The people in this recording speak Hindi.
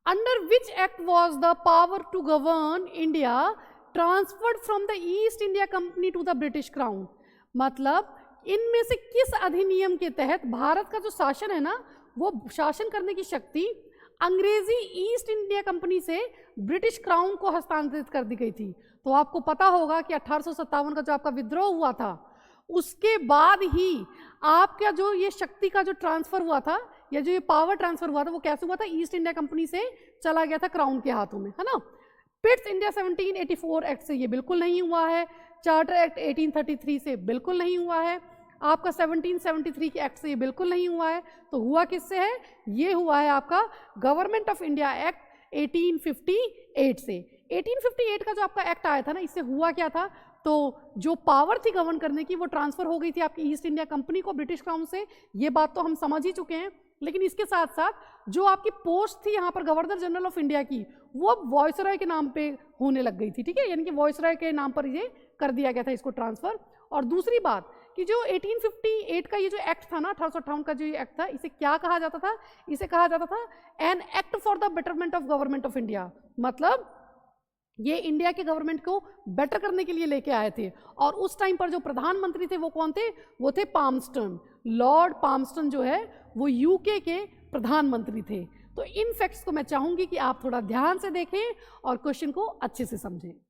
Under which act was the power to govern India transferred from the East India Company to the British Crown. मतलब इनमें से किस अधिनियम के तहत भारत का जो शासन है ना, वो शासन करने की शक्ति अंग्रेजी ईस्ट इंडिया कंपनी से ब्रिटिश क्राउन को हस्तांतरित कर दी गई थी। तो आपको पता होगा कि 1857 का जो आपका विद्रोह हुआ था, उसके बाद ही आपका जो ये शक्ति का जो ट्रांसफर हुआ था, या जो ये पावर ट्रांसफर हुआ था, वो कैसे हुआ था? ईस्ट इंडिया कंपनी से चला गया था क्राउन के हाथों में, है ना। पिट्स इंडिया 1784 एक्ट से ये बिल्कुल नहीं हुआ है। चार्टर एक्ट 1833 से बिल्कुल नहीं हुआ है। आपका 1773 के एक्ट से ये बिल्कुल नहीं हुआ है। तो हुआ किससे है? ये हुआ है आपका गवर्नमेंट ऑफ इंडिया एक्ट 1858 से। 1858 का जो आपका एक्ट आया था ना, इससे हुआ क्या था? तो जो पावर थी गवर्न करने की, वो ट्रांसफर हो गई थी आपकी ईस्ट इंडिया कंपनी को ब्रिटिश क्राउन से। ये बात तो हम समझ ही चुके हैं। लेकिन इसके साथ साथ जो आपकी पोस्ट थी यहाँ पर गवर्नर जनरल ऑफ इंडिया की, वो अब वॉइसरॉय के नाम पे होने लग गई थी, ठीक है। यानी कि वॉइसरॉय के नाम पर ये कर दिया गया था इसको ट्रांसफर। और दूसरी बात कि जो 1858 का ये जो एक्ट था ना, 1858 का जो ये एक्ट था, इसे क्या कहा जाता था? इसे कहा जाता था an act for the betterment of government of India. मतलब ये इंडिया के गवर्नमेंट को बेटर करने के लिए लेके आए थे। और उस टाइम पर जो प्रधानमंत्री थे वो कौन थे? वो थे पाल्मस्टन। लॉर्ड पाल्मस्टन जो है वो यूके के प्रधानमंत्री थे। तो इन फैक्ट्स को मैं चाहूंगी कि आप थोड़ा ध्यान से देखें और क्वेश्चन को अच्छे से समझें।